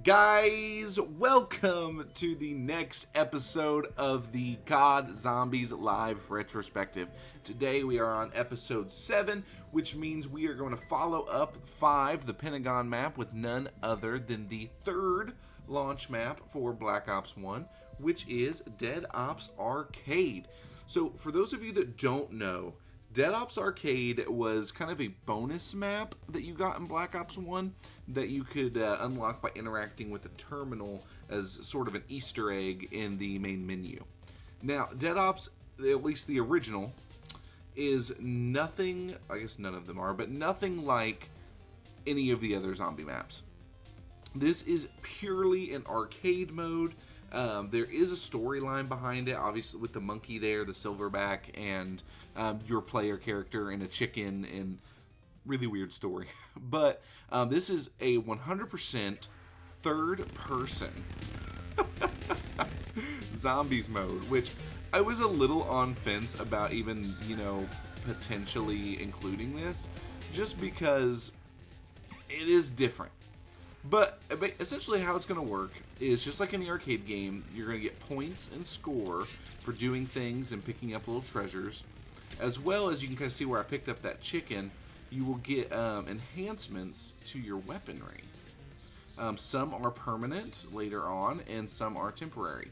Guys, welcome to the next episode of the COD Zombies Live Retrospective. Today we are on episode 7, which means we are going to follow up 5, the Pentagon map, with none other than the third launch map for Black Ops 1, which is Dead Ops Arcade. So for those of you that don't know, Dead Ops Arcade was kind of a bonus map that you got in Black Ops 1 that you could unlock by interacting with a terminal as sort of an Easter egg in the main menu. Now, Dead Ops, at least the original, is nothing, I guess none of them are, but nothing like any of the other zombie maps. This is purely an arcade mode. There is a storyline behind it, obviously with the monkey there, the silverback, and your player character and a chicken, and really weird story. But this is a 100% third person zombies mode, which I was a little on fence about even, potentially including this, just because it is different. But essentially how it's going to work is just like in the arcade game, you're going to get points and score for doing things and picking up little treasures. As well as you can kind of see where I picked up that chicken, you will get enhancements to your weaponry. Some are permanent later on and some are temporary.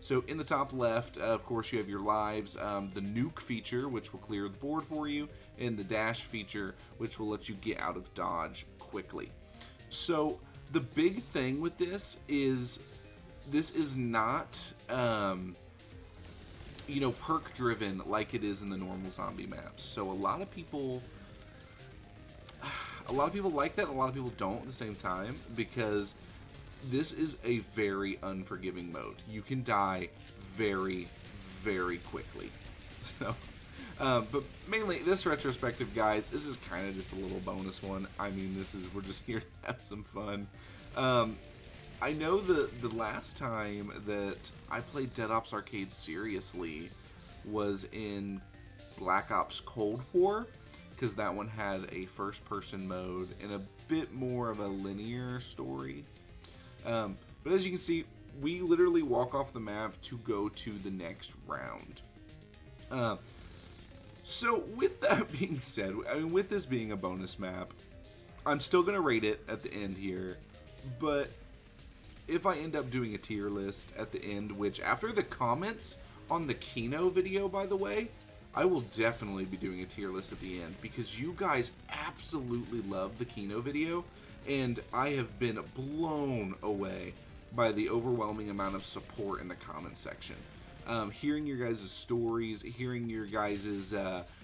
So in the top left, of course, you have your lives, the nuke feature, which will clear the board for you, and the dash feature, which will let you get out of dodge quickly. So the big thing with this is not, perk driven like it is in the normal zombie maps. So a lot of people like that, and a lot of people don't at the same time, because this is a very unforgiving mode. You can die very, very quickly. So. But mainly, this retrospective, guys, this is kind of just a little bonus one. I mean, we're just here to have some fun. I know the last time that I played Dead Ops Arcade seriously was in Black Ops Cold War, because that one had a first-person mode and a bit more of a linear story. But as you can see, we literally walk off the map to go to the next round. So with that being said, with this being a bonus map, I'm still going to rate it at the end here, but if I end up doing a tier list at the end, which after the comments on the Kino video, by the way, I will definitely be doing a tier list at the end, because you guys absolutely love the Kino video, and I have been blown away by the overwhelming amount of support in the comment section. Hearing your guys' stories, hearing your guys'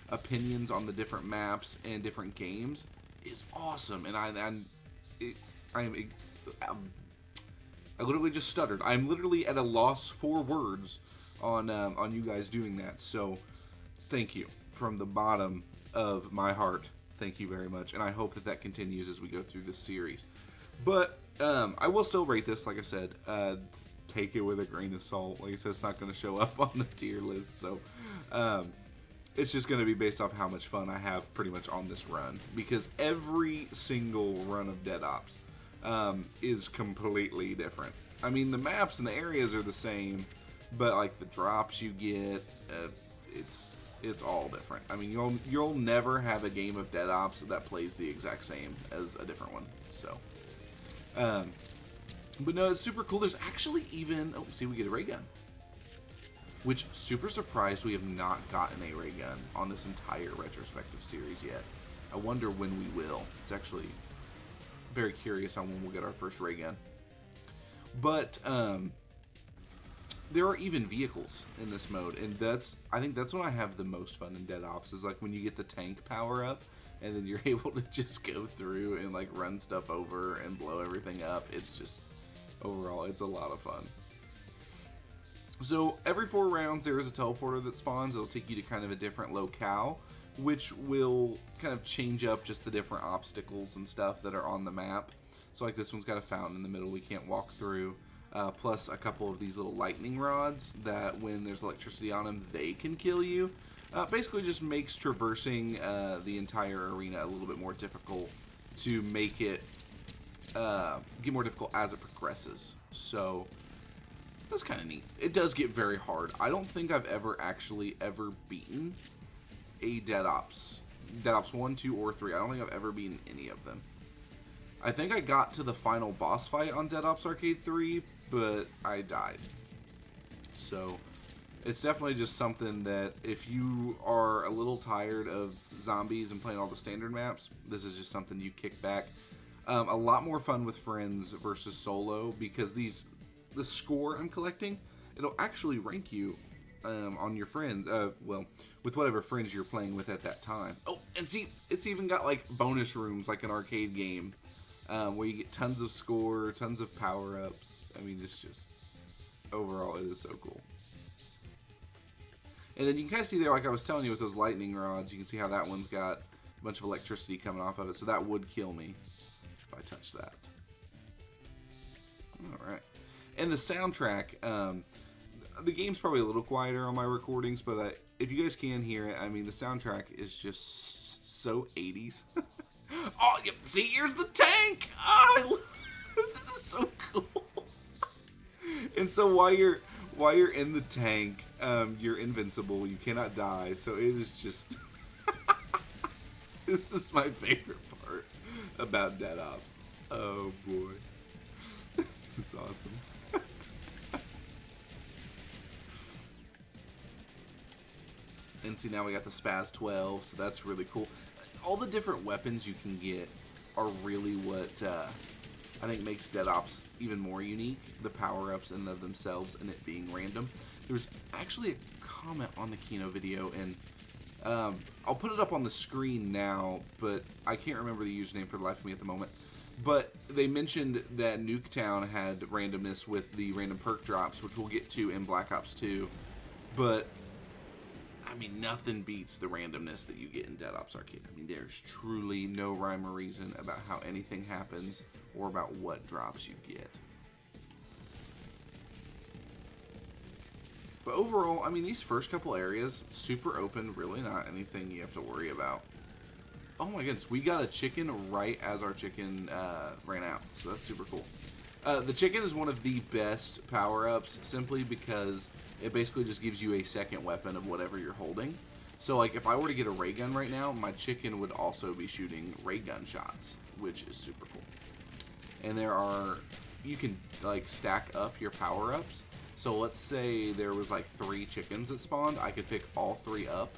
opinions on the different maps and different games is awesome. And I literally just stuttered. I'm literally at a loss for words on you guys doing that. So thank you from the bottom of my heart. Thank you very much. And I hope that continues as we go through this series. But I will still rate this, like I said. Take it with a grain of salt. Like I said, it's not going to show up on the tier list, so it's just going to be based off how much fun I have pretty much on this run, because every single run of Dead Ops is completely different. I mean, the maps and the areas are the same, but like the drops you get, it's all different. I mean, you'll never have a game of Dead Ops that plays the exact same as a different one. So but no, it's super cool. There's actually even... Oh, see, we get a ray gun. Which, super surprised we have not gotten a ray gun on this entire retrospective series yet. I wonder when we will. It's actually very curious on when we'll get our first ray gun. But, there are even vehicles in this mode. And I think that's when I have the most fun in Dead Ops, is like when you get the tank power up, and then you're able to just go through and like run stuff over and blow everything up. It's just... Overall, it's a lot of fun. So every 4 rounds there is a teleporter that spawns. It'll take you to kind of a different locale, which will kind of change up just the different obstacles and stuff that are on the map. So like this one's got a fountain in the middle we can't walk through, plus a couple of these little lightning rods that when there's electricity on them, they can kill you. Basically just makes traversing the entire arena a little bit more difficult to make it get more difficult as it progresses. So that's kind of neat. It does get very hard. I don't think I've ever beaten a Dead Ops 1, 2, or 3. I don't think I've ever beaten any of them. I think I got to the final boss fight on Dead Ops Arcade 3, but I died. So it's definitely just something that if you are a little tired of zombies and playing all the standard maps, this is just something you kick back. A lot more fun with friends versus solo, because the score I'm collecting, it'll actually rank you on your friends, well, with whatever friends you're playing with at that time. Oh, and see, it's even got like bonus rooms like an arcade game, where you get tons of score, tons of power-ups. I mean, it's just, overall, it is so cool. And then you can kind of see there, like I was telling you with those lightning rods, you can see how that one's got a bunch of electricity coming off of it, so that would kill me if I touched that. Alright. And the soundtrack, the game's probably a little quieter on my recordings, but if you guys can hear it, I mean, the soundtrack is just so 80s. Oh, yep, see, here's the tank! Oh, this is so cool. And so while you're in the tank, you're invincible. You cannot die. So it is just... This is my favorite part about Dead Ops. Oh, boy. This is awesome. And see, now we got the Spaz 12, so that's really cool. All the different weapons you can get are really what I think makes Dead Ops even more unique. The power-ups in and of themselves and it being random. There's actually a comment on the Kino video, and I'll put it up on the screen now, but I can't remember the username for the life of me at the moment. But they mentioned that Nuketown had randomness with the random perk drops, which we'll get to in Black Ops 2. But I mean, nothing beats the randomness that you get in Dead Ops Arcade. I mean, there's truly no rhyme or reason about how anything happens or about what drops you get. But overall, I mean, these first couple areas, super open, really not anything you have to worry about. Oh my goodness, we got a chicken right as our chicken ran out, so that's super cool. The chicken is one of the best power-ups simply because it basically just gives you a second weapon of whatever you're holding. So like if I were to get a ray gun right now, my chicken would also be shooting ray gun shots, which is super cool. And you can like stack up your power-ups. So let's say there was like 3 chickens that spawned, I could pick all 3 up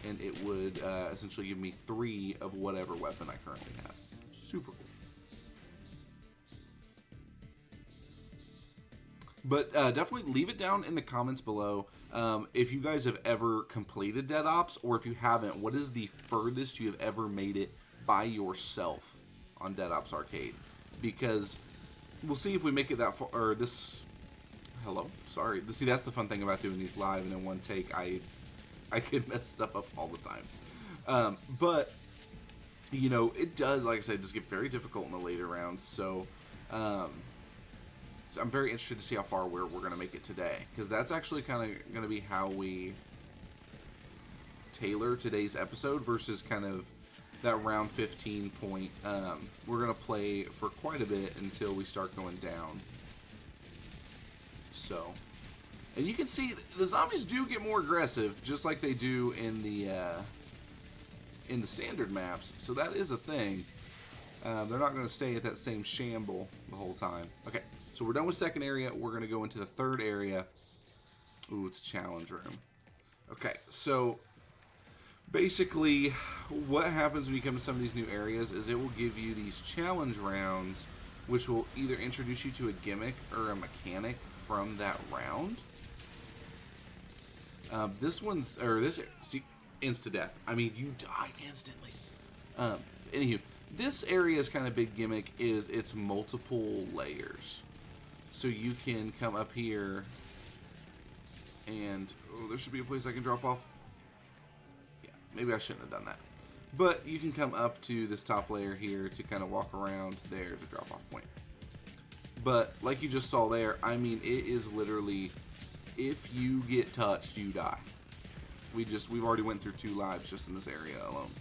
and it would essentially give me 3 of whatever weapon I currently have. Super cool. But definitely leave it down in the comments below if you guys have ever completed Dead Ops, or if you haven't, what is the furthest you have ever made it by yourself on Dead Ops Arcade? Because we'll see if we make it that far, or this... Hello? Sorry. See, that's the fun thing about doing these live and in one take. I could mess stuff up all the time. But, you know, it does, like I said, just get very difficult in the later rounds, so... So I'm very interested to see how far we're going to make it today, because that's actually kind of going to be how we tailor today's episode versus kind of that round 15 point. We're going to play for quite a bit until we start going down. So, and you can see the zombies do get more aggressive, just like they do in the standard maps. So that is a thing. They're not going to stay at that same shamble the whole time. Okay. So we're done with second area. We're going to go into the third area. Ooh, it's a challenge room. Okay, so basically what happens when you come to some of these new areas is it will give you these challenge rounds, which will either introduce you to a gimmick or a mechanic from that round. See, insta-death. I mean, you die instantly. Anywho, this area's kind of big gimmick is it's multiple layers. So you can come up here and, oh, there should be a place I can drop off. Yeah, maybe I shouldn't have done that. But you can come up to this top layer here to kind of walk around. There's a drop-off point. But like you just saw there, I mean, it is literally, if you get touched, you die. We've already went through 2 lives just in this area alone.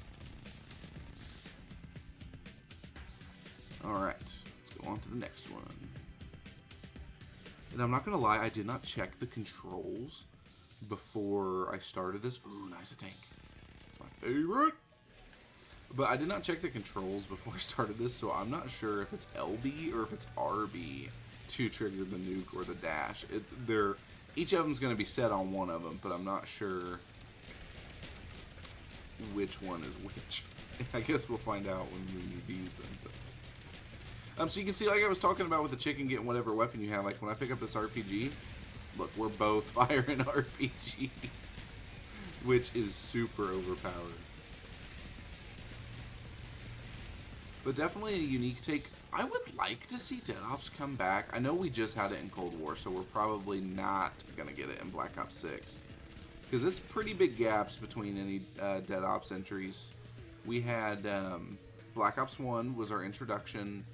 Alright, let's go go on to the next one. And I'm not going to lie, I did not check the controls before I started this. Ooh, nice, a tank. That's my favorite. But I did not check the controls before I started this, so I'm not sure if it's LB or if it's RB to trigger the nuke or the dash. Each of them's going to be set on one of them, but I'm not sure which one is which. I guess we'll find out when we use them. But. So you can see, like I was talking about with the chicken getting whatever weapon you have, like when I pick up this RPG, look, we're both firing RPGs, which is super overpowered. But definitely a unique take. I would like to see Dead Ops come back. I know we just had it in Cold War, so we're probably not going to get it in Black Ops 6. Because it's pretty big gaps between any Dead Ops entries. We had Black Ops 1 was our introduction.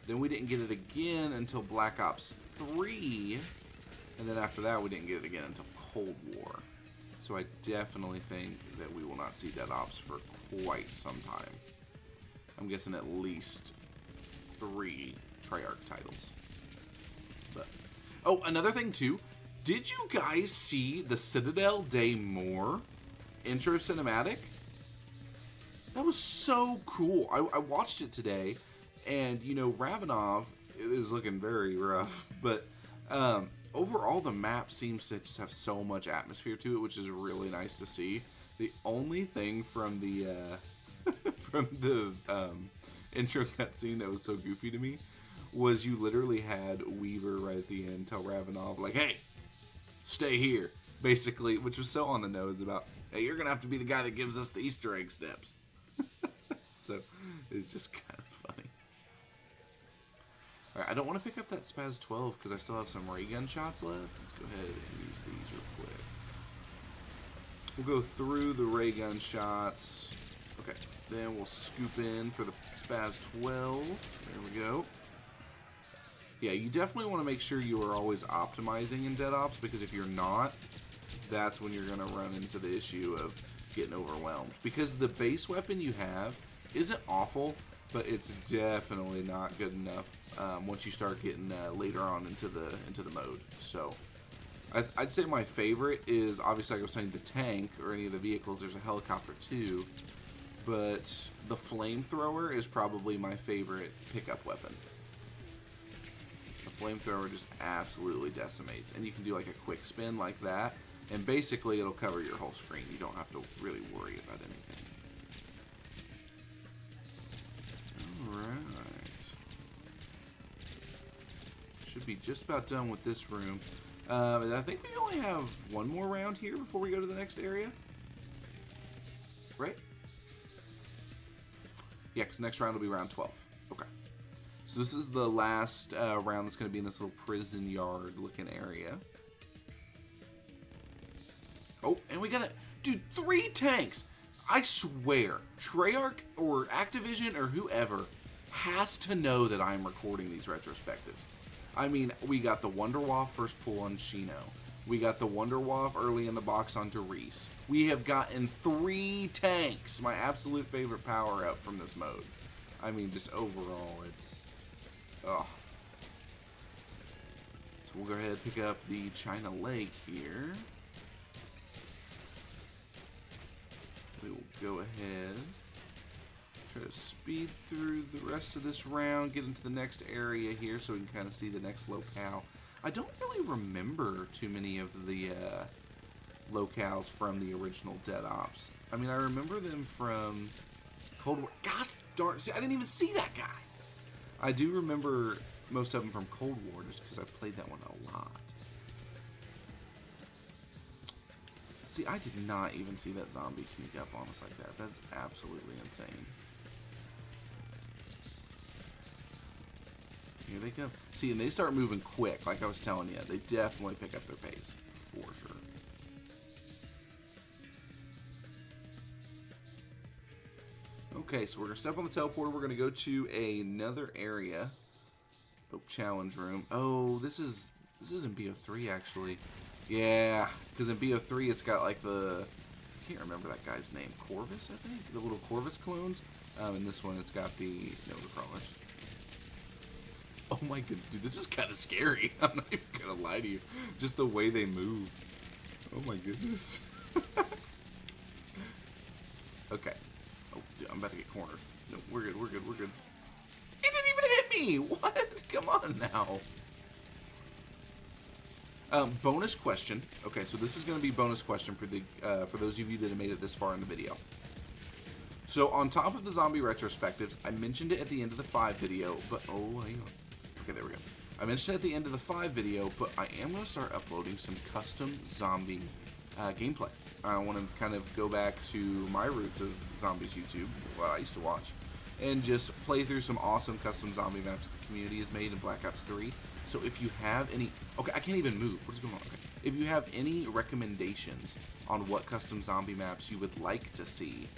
Then we didn't get it again until Black Ops 3. And then after that, we didn't get it again until Cold War. So I definitely think that we will not see Dead Ops for quite some time. I'm guessing at least 3 Treyarch titles. But oh, another thing too. Did you guys see the Citadel Day More intro cinematic? That was so cool. I watched it today, and you know, Ravenov is looking very rough, but overall the map seems to just have so much atmosphere to it, which is really nice to see. The only thing from the from the intro cutscene that was so goofy to me was you literally had Weaver right at the end tell Ravenov, like, hey, stay here, basically, which was so on the nose about, hey, you're gonna have to be the guy that gives us the Easter egg steps. So it's just kind of funny. Alright, I don't want to pick up that Spaz 12 because I still have some ray gun shots left. Let's go ahead and use these real quick. We'll go through the ray gun shots. Okay, then we'll scoop in for the Spaz 12. There we go. Yeah, you definitely want to make sure you are always optimizing in Dead Ops, because if you're not, that's when you're going to run into the issue of getting overwhelmed. Because the base weapon you have isn't awful, but it's definitely not good enough once you start getting later on into the mode. So I'd say my favorite is, obviously, like I was saying, the tank or any of the vehicles. There's a helicopter too. But the flamethrower is probably my favorite pickup weapon. The flamethrower just absolutely decimates. And you can do like a quick spin like that, and basically it'll cover your whole screen. You don't have to really worry about anything. Alright. Should be just about done with this room. And I think we only have one more round here before we go to the next area. Right? Yeah, because next round will be round 12. Okay. So this is the last round that's going to be in this little prison yard looking area. Oh, and we got it. Dude, 3 tanks! I swear, Treyarch or Activision or whoever has to know that I'm recording these retrospectives. I mean, we got the Wonderwaff first pull on Shino. We got the Wonderwaff early in the box on Derice. We have gotten 3 tanks. My absolute favorite power-up from this mode. I mean, just overall, it's... Oh. So we'll go ahead and pick up the China Lake here. We will go ahead, try to speed through the rest of this round, get into the next area here so we can kind of see the next locale. I don't really remember too many of the locales from the original Dead Ops. I mean, I remember them from Cold War. Gosh darn, see, I didn't even see that guy. I do remember most of them from Cold War just because I played that one a lot. See, I did not even see that zombie sneak up on us like that. That's absolutely insane. Here they come. See, and they start moving quick, like I was telling you. They definitely pick up their pace, for sure. Okay, so we're going to step on the teleporter. We're going to go to another area. Oh, challenge room. Oh, this is in BO3, actually. Yeah, because in BO3, it's got like the... I can't remember that guy's name. Corvus, I think? The little Corvus clones. In this one, it's got the Nova Crawlers. Oh my goodness, dude, this is kind of scary. I'm not even gonna lie to you. Just the way they move. Oh my goodness. Okay. Oh, dude, I'm about to get cornered. No, we're good, we're good, we're good. It didn't even hit me! What? Come on now. Bonus question. Okay, so this is going to be bonus question for those of you that have made it this far in the video. So on top of the zombie retrospectives, I mentioned it at the end of the 5 video, but oh, hang on. Okay, there we go. I mentioned it at the end of the 5 video, but I am going to start uploading some custom zombie gameplay. I want to kind of go back to my roots of Zombies YouTube, what I used to watch, and just play through some awesome custom zombie maps that the community has made in Black Ops 3. So if you have any... Okay, I can't even move. What is going on? Okay. If you have any recommendations on what custom zombie maps you would like to see,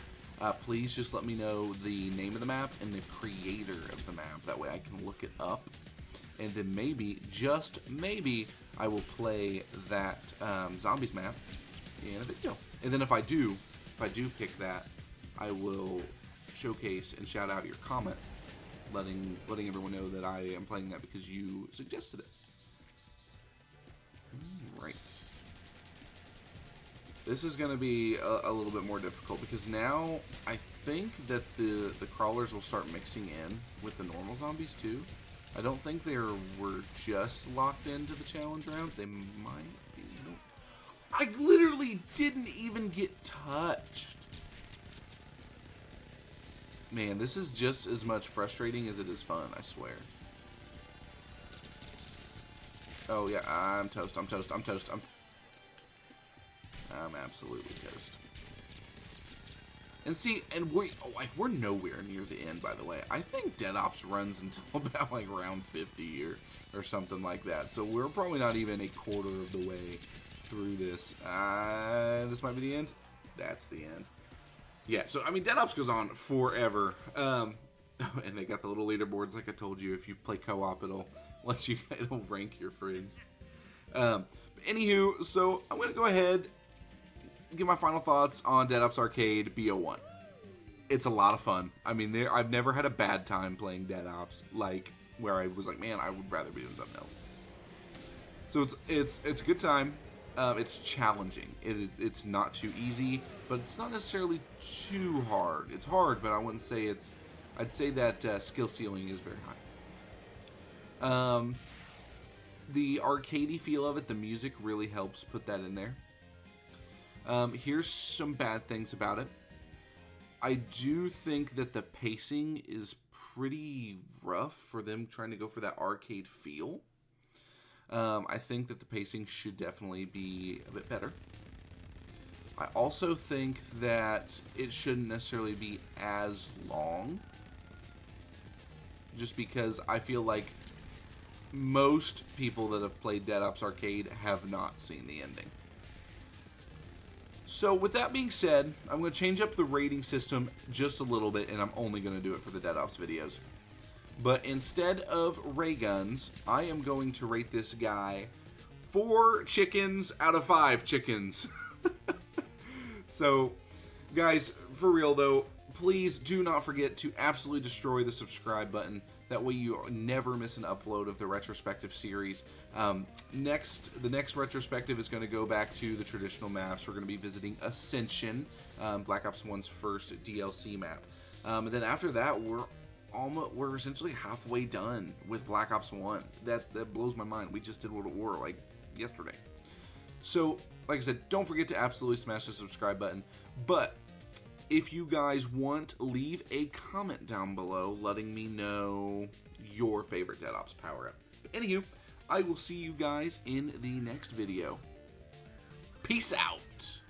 please just let me know the name of the map and the creator of the map. That way I can look it up. And then maybe, just maybe, I will play that zombies map in a video. And then if I do pick that, I will showcase and shout out your comment, letting everyone know that I am playing that because you suggested it. Right. This is going to be a little bit more difficult because now I think that the crawlers will start mixing in with the normal zombies too. I don't think they were just locked into the challenge round. They might be. Nope. I literally didn't even get touched. Man, this is just as much frustrating as it is fun, I swear. Oh yeah, I'm toast, I'm toast, I'm toast, I'm absolutely toast. And see, and we're nowhere near the end, by the way. I think Dead Ops runs until about like round 50 or something like that. So we're probably not even a quarter of the way through this. This might be the end. That's the end. Yeah, so I mean, Dead Ops goes on forever. And they got the little leaderboards, like I told you. If you play co-op, it'll rank your friends. Anywho, so I'm gonna go ahead. Give my final thoughts on Dead Ops Arcade BO1. It's a lot of fun. I mean, I've never had a bad time playing Dead Ops, like where I was like, man, I would rather be doing something else. So it's a good time. It's challenging. It's not too easy, but it's not necessarily too hard. It's hard, but I wouldn't say it's. I'd say that skill ceiling is very high. The arcadey feel of it, the music really helps put that in there. Here's some bad things about it. I do think that the pacing is pretty rough for them trying to go for that arcade feel. I think that the pacing should definitely be a bit better. I also think that it shouldn't necessarily be as long. Just because I feel like most people that have played Dead Ops Arcade have not seen the ending. So with that being said, I'm going to change up the rating system just a little bit, and I'm only going to do it for the Dead Ops videos. But instead of ray guns, I am going to rate this guy 4 chickens out of 5 chickens. So, guys, for real though, please do not forget to absolutely destroy the subscribe button. That way you never miss an upload of the retrospective series. The next retrospective is going to go back to the traditional maps. We're going to be visiting Ascension, Black Ops 1's first DLC map. And then after that, we're essentially halfway done with Black Ops 1. That blows my mind. We just did World at War like yesterday. So, like I said, don't forget to absolutely smash the subscribe button. But if you guys want, leave a comment down below letting me know your favorite Dead Ops power-up. Anywho, I will see you guys in the next video. Peace out!